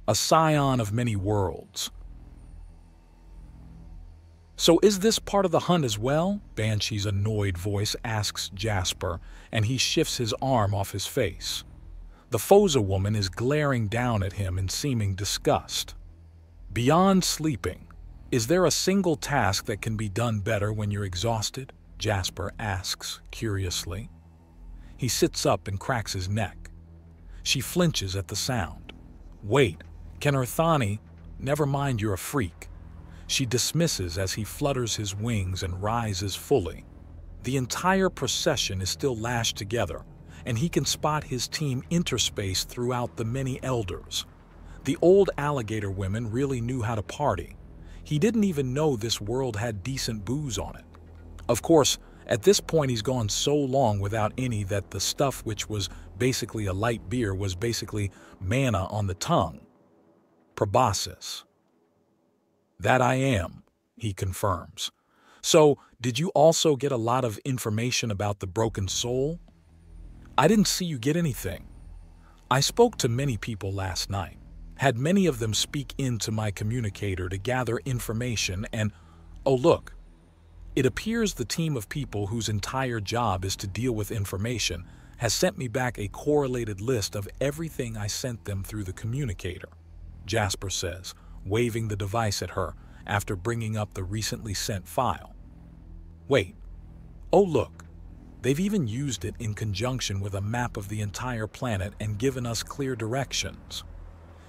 a scion of many worlds. So is this part of the hunt as well? Banshee's annoyed voice asks Jasper, and he shifts his arm off his face. The Foza woman is glaring down at him in seeming disgust. Beyond sleeping, is there a single task that can be done better when you're exhausted? Jasper asks curiously. He sits up and cracks his neck. She flinches at the sound. Wait, Kenarthani, never mind, you're a freak. She dismisses as he flutters his wings and rises fully. The entire procession is still lashed together, and he can spot his team interspaced throughout the many elders. The old alligator women really knew how to party. He didn't even know this world had decent booze on it. Of course, at this point he's gone so long without any that the stuff which was basically a light beer was basically manna on the tongue. Proboscis. That I am, he confirms. So, did you also get a lot of information about the broken soul? I didn't see you get anything. I spoke to many people last night, had many of them speak into my communicator to gather information, and, oh look, it appears the team of people whose entire job is to deal with information has sent me back a correlated list of everything I sent them through the communicator, Jasper says, waving the device at her after bringing up the recently sent file. Wait, oh look, they've even used it in conjunction with a map of the entire planet and given us clear directions.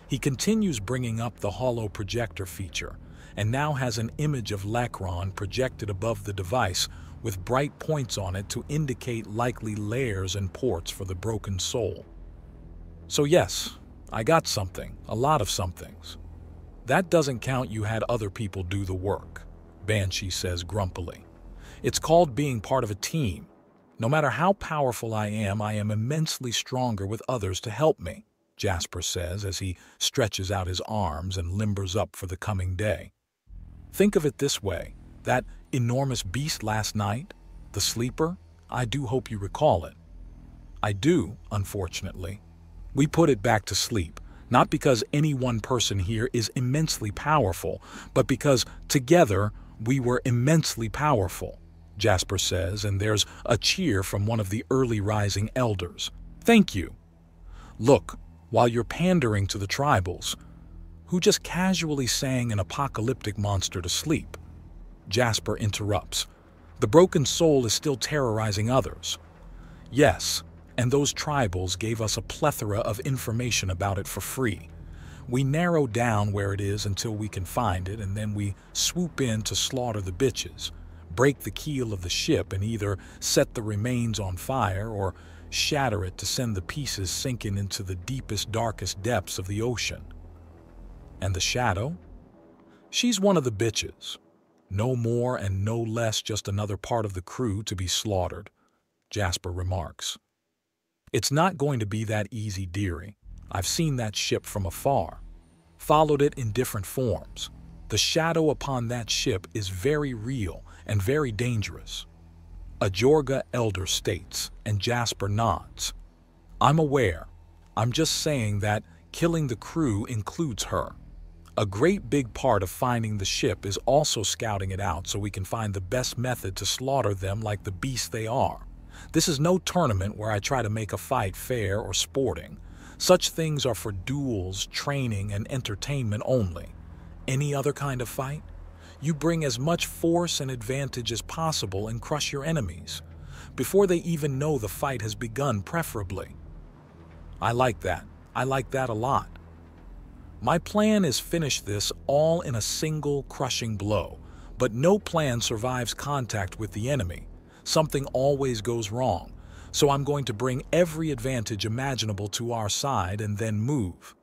He continues bringing up the holo projector feature and now has an image of Lacron projected above the device with bright points on it to indicate likely layers and ports for the broken soul. So yes, I got something, a lot of somethings. That doesn't count you had other people do the work, Banshee says grumpily. It's called being part of a team. No matter how powerful I am immensely stronger with others to help me, Jasper says as he stretches out his arms and limbers up for the coming day. Think of it this way, that enormous beast last night, the sleeper, I do hope you recall it. I do, unfortunately. We put it back to sleep. Not because any one person here is immensely powerful, but because together we were immensely powerful, Jasper says, and there's a cheer from one of the early rising elders. Thank you. Look, while you're pandering to the tribals, who just casually sang an apocalyptic monster to sleep, Jasper interrupts. The broken soul is still terrorizing others. Yes. And those tribals gave us a plethora of information about it for free. We narrow down where it is until we can find it, and then we swoop in to slaughter the bitches, break the keel of the ship and either set the remains on fire or shatter it to send the pieces sinking into the deepest, darkest depths of the ocean. And the shadow? She's one of the bitches. No more and no less just another part of the crew to be slaughtered, Jasper remarks. It's not going to be that easy, dearie. I've seen that ship from afar, followed it in different forms. The shadow upon that ship is very real and very dangerous. A Jorga elder states, and Jasper nods. I'm aware. I'm just saying that killing the crew includes her. A great big part of finding the ship is also scouting it out so we can find the best method to slaughter them like the beasts they are. This is no tournament where I try to make a fight fair or sporting. Such things are for duels, training, and entertainment only. Any other kind of fight? You bring as much force and advantage as possible and crush your enemies, before they even know the fight has begun, preferably. I like that. I like that a lot. My plan is finish this all in a single crushing blow, but no plan survives contact with the enemy. Something always goes wrong, so I'm going to bring every advantage imaginable to our side and then move.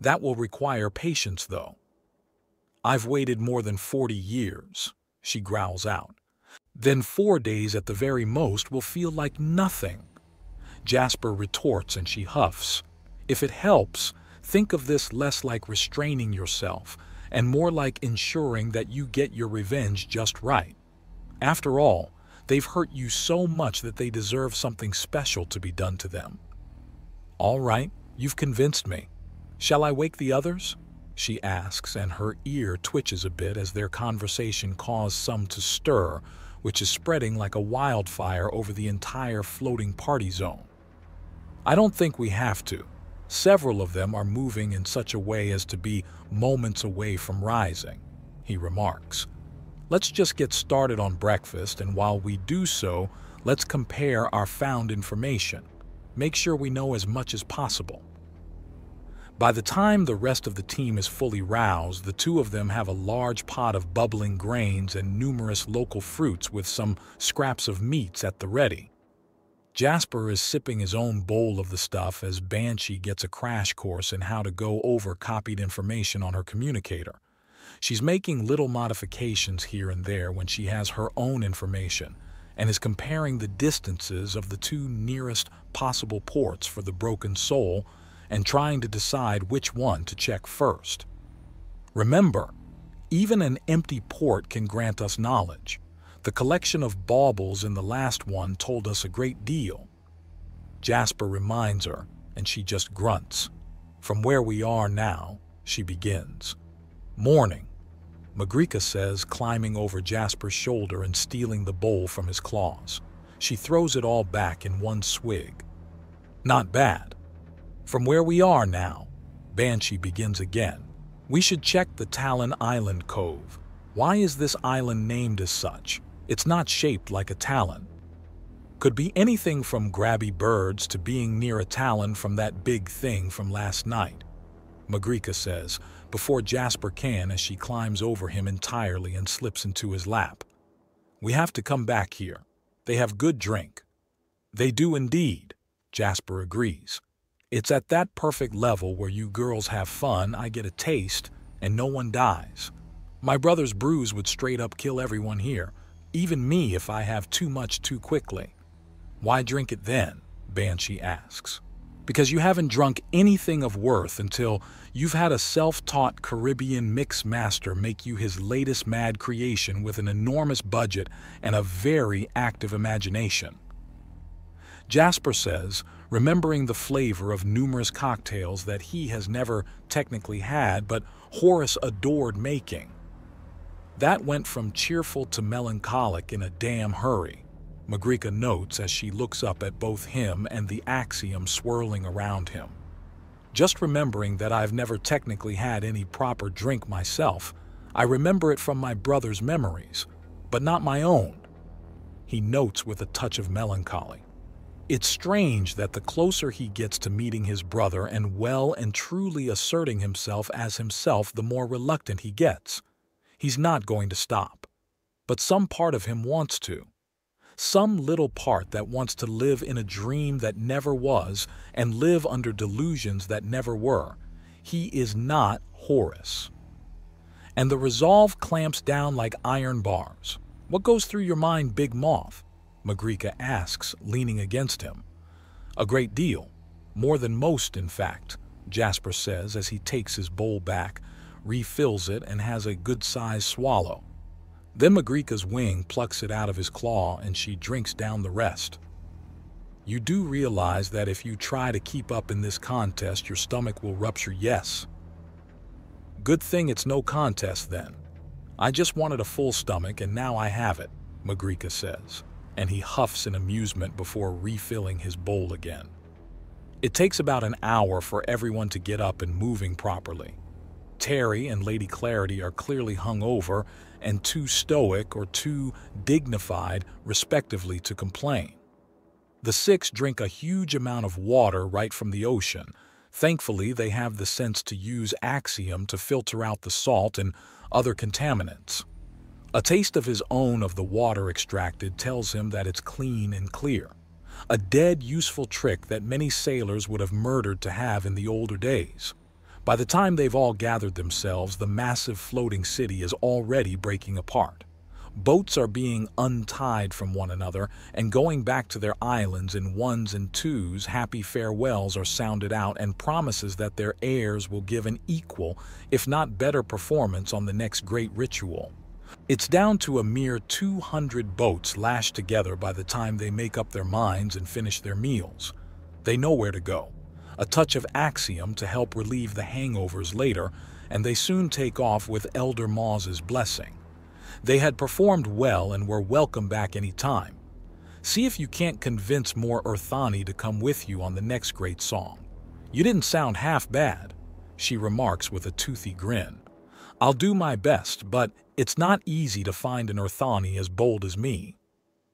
That will require patience, though. I've waited more than 40 years, she growls out. Then 4 days at the very most will feel like nothing. Jasper retorts and she huffs. If it helps, think of this less like restraining yourself and more like ensuring that you get your revenge just right. After all, they've hurt you so much that they deserve something special to be done to them. All right, you've convinced me. "Shall I wake the others?" she asks, and her ear twitches a bit as their conversation causes some to stir, which is spreading like a wildfire over the entire floating party zone. "I don't think we have to. Several of them are moving in such a way as to be moments away from rising," he remarks. "Let's just get started on breakfast, and while we do so, let's compare our found information. Make sure we know as much as possible." By the time the rest of the team is fully roused, the two of them have a large pot of bubbling grains and numerous local fruits with some scraps of meats at the ready. Jasper is sipping his own bowl of the stuff as Banshee gets a crash course in how to go over copied information on her communicator. She's making little modifications here and there when she has her own information and is comparing the distances of the two nearest possible ports for the Broken Soul and trying to decide which one to check first. Remember, even an empty port can grant us knowledge. The collection of baubles in the last one told us a great deal. Jasper reminds her, and she just grunts. "From where we are now," she begins. "Morning," Magrika says, climbing over Jasper's shoulder and stealing the bowl from his claws. She throws it all back in one swig. "Not bad." "From where we are now," Banshee begins again. "We should check the Talon Island Cove. Why is this island named as such? It's not shaped like a talon." "Could be anything from grabby birds to being near a talon from that big thing from last night," Magrika says, before Jasper can as she climbs over him entirely and slips into his lap. "We have to come back here. They have good drink." "They do indeed," Jasper agrees. "It's at that perfect level where you girls have fun, I get a taste, and no one dies. My brother's brews would straight up kill everyone here, even me if I have too much too quickly." "Why drink it then?" Banshee asks. "Because you haven't drunk anything of worth until you've had a self-taught Caribbean mix master make you his latest mad creation with an enormous budget and a very active imagination." Jasper says, remembering the flavor of numerous cocktails that he has never technically had but Horace adored making. "That went from cheerful to melancholic in a damn hurry," Magrika notes as she looks up at both him and the axiom swirling around him. "Just remembering that I've never technically had any proper drink myself, I remember it from my brother's memories, but not my own," he notes with a touch of melancholy. It's strange that the closer he gets to meeting his brother and well and truly asserting himself as himself, the more reluctant he gets. He's not going to stop. But some part of him wants to. Some little part that wants to live in a dream that never was and live under delusions that never were. He is not Horace. And the resolve clamps down like iron bars. "What goes through your mind, Big Moth?" Magrika asks, leaning against him. "A great deal. More than most, in fact," Jasper says as he takes his bowl back, refills it, and has a good-sized swallow. Then Magrika's wing plucks it out of his claw and she drinks down the rest. "You do realize that if you try to keep up in this contest, your stomach will rupture, yes?" "Good thing it's no contest, then. I just wanted a full stomach, and now I have it," Magrika says, and he huffs in amusement before refilling his bowl again. It takes about an hour for everyone to get up and moving properly. Terry and Lady Clarity are clearly hungover and too stoic or too dignified, respectively, to complain. The six drink a huge amount of water right from the ocean. Thankfully, they have the sense to use axiom to filter out the salt and other contaminants. A taste of his own of the water extracted tells him that it's clean and clear. A dead useful trick that many sailors would have murdered to have in the older days. By the time they've all gathered themselves, the massive floating city is already breaking apart. Boats are being untied from one another and going back to their islands in ones and twos. Happy farewells are sounded out and promises that their heirs will give an equal, if not better, performance on the next great ritual. It's down to a mere 200 boats lashed together by the time they make up their minds and finish their meals. They know where to go. a touch of axiom to help relieve the hangovers later, and they soon take off with Elder Maws's blessing. They had performed well and were welcome back any time. See if you can't convince more Earthani to come with you on the next great song. You didn't sound half bad, she remarks with a toothy grin. I'll do my best, but it's not easy to find an Earthani as bold as me.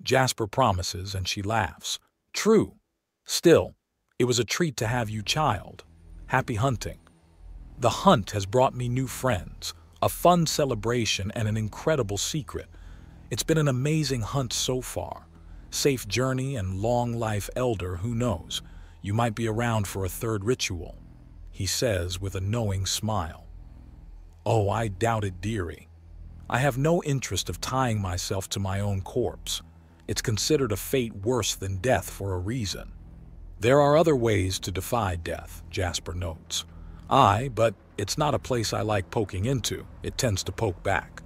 Jasper promises, and she laughs. True. Still, it was a treat to have you, child. Happy hunting. The hunt has brought me new friends, a fun celebration, and an incredible secret. It's been an amazing hunt so far. Safe journey and long life, Elder, who knows? You might be around for a third ritual, he says with a knowing smile. Oh, I doubt it, dearie. I have no interest of tying myself to my own corpse. It's considered a fate worse than death for a reason. There are other ways to defy death, Jasper notes. Aye, but it's not a place I like poking into. It tends to poke back.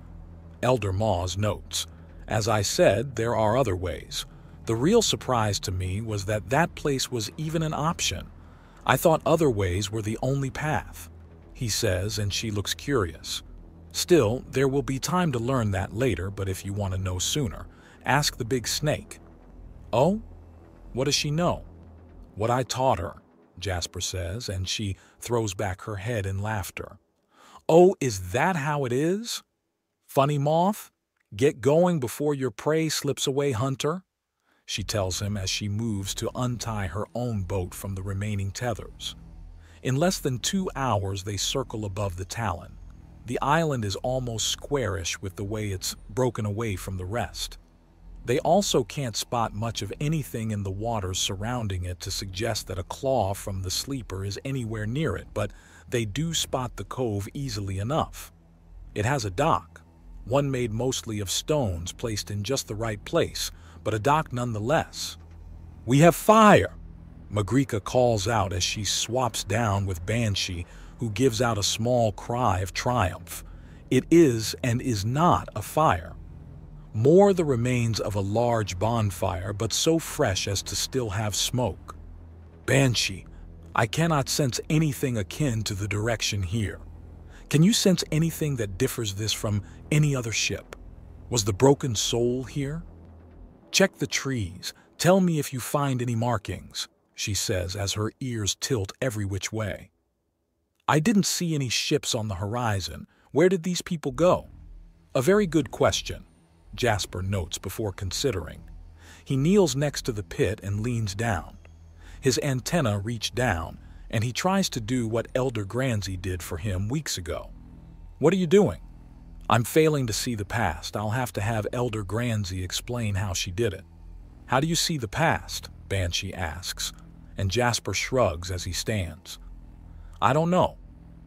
Elder Maws notes. As I said, there are other ways. The real surprise to me was that that place was even an option. I thought other ways were the only path, he says, and she looks curious. Still, there will be time to learn that later, but if you want to know sooner, ask the big snake. Oh? What does she know? What I taught her, Jasper says, and she throws back her head in laughter. Oh, is that how it is? Funny moth? Get going before your prey slips away, hunter, she tells him as she moves to untie her own boat from the remaining tethers. In less than 2 hours, they circle above the Talon. The island is almost squarish with the way it's broken away from the rest. They also can't spot much of anything in the waters surrounding it to suggest that a claw from the sleeper is anywhere near it, but they do spot the cove easily enough. It has a dock, one made mostly of stones placed in just the right place, but a dock nonetheless. We have fire, Magrika calls out as she swaps down with Banshee, who gives out a small cry of triumph. It is and is not a fire. More the remains of a large bonfire, but so fresh as to still have smoke. Banshee, I cannot sense anything akin to the direction here. Can you sense anything that differs this from any other ship? Was the broken soul here? Check the trees. Tell me if you find any markings, she says as her ears tilt every which way. I didn't see any ships on the horizon. Where did these people go? A very good question, Jasper notes before considering. He kneels next to the pit and leans down. His antenna reach down, and he tries to do what Elder Granzy did for him weeks ago. What are you doing? I'm failing to see the past. I'll have to have Elder Granzy explain how she did it. How do you see the past? Banshee asks, and Jasper shrugs as he stands. I don't know.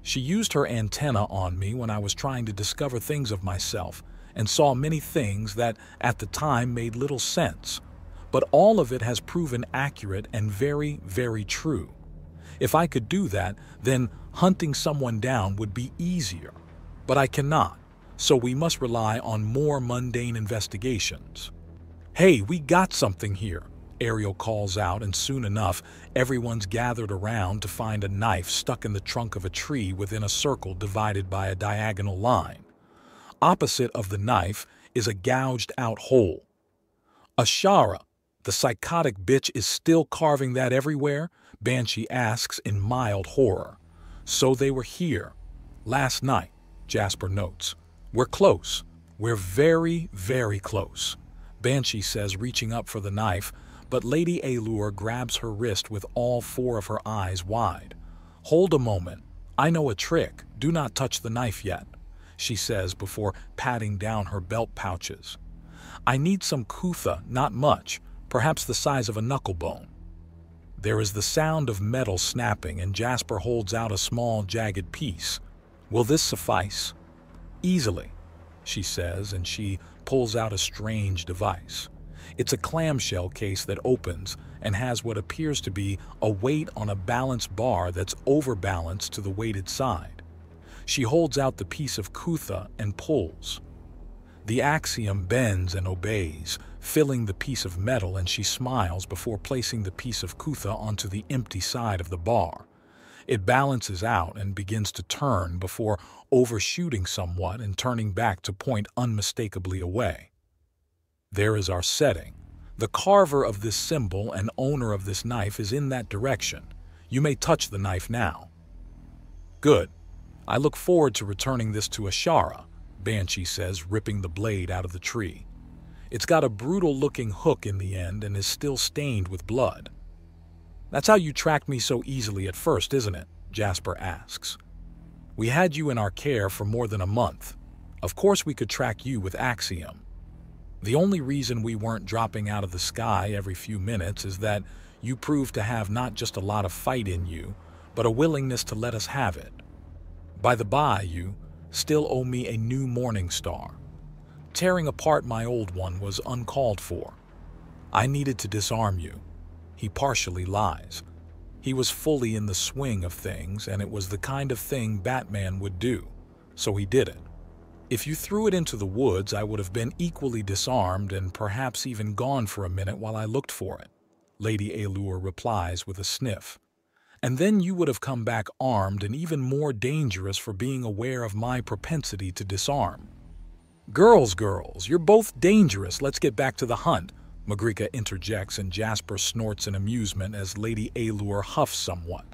She used her antenna on me when I was trying to discover things of myself, and saw many things that at the time made little sense. But all of it has proven accurate and very, very true. If I could do that, then hunting someone down would be easier. But I cannot, so we must rely on more mundane investigations. Hey, we got something here, Ariel calls out, and soon enough, everyone's gathered around to find a knife stuck in the trunk of a tree within a circle divided by a diagonal line. Opposite of the knife is a gouged-out hole. Ashara, the psychotic bitch, is still carving that everywhere? Banshee asks in mild horror. So they were here last night, Jasper notes. We're close. We're very, very close, Banshee says, reaching up for the knife, but Lady Allure grabs her wrist with all 4 of her eyes wide. Hold a moment. I know a trick. Do not touch the knife yet, she says before patting down her belt pouches. I need some kutha, not much, perhaps the size of a knucklebone. There is the sound of metal snapping, and Jasper holds out a small, jagged piece. Will this suffice? Easily, she says, and she pulls out a strange device. It's a clamshell case that opens and has what appears to be a weight on a balance bar that's overbalanced to the weighted side. She holds out the piece of kutha and pulls. The axiom bends and obeys, filling the piece of metal, and she smiles before placing the piece of kutha onto the empty side of the bar. It balances out and begins to turn before overshooting somewhat and turning back to point unmistakably away. There is our setting. The carver of this symbol and owner of this knife is in that direction. You may touch the knife now. Good. I look forward to returning this to Ashara, Banshee says, ripping the blade out of the tree. It's got a brutal-looking hook in the end and is still stained with blood. That's how you tracked me so easily at first, isn't it? Jasper asks. We had you in our care for more than a month. Of course we could track you with Axiom. The only reason we weren't dropping out of the sky every few minutes is that you proved to have not just a lot of fight in you, but a willingness to let us have it. By the by, you still owe me a new Morning Star. Tearing apart my old one was uncalled for. I needed to disarm you. He partially lies. He was fully in the swing of things, and it was the kind of thing Batman would do, so he did it. If you threw it into the woods, I would have been equally disarmed and perhaps even gone for a minute while I looked for it, Lady Allure replies with a sniff. And then you would have come back armed and even more dangerous for being aware of my propensity to disarm. Girls, you're both dangerous. Let's get back to the hunt, Magrica interjects, and Jasper snorts in amusement as Lady Allure huffs somewhat.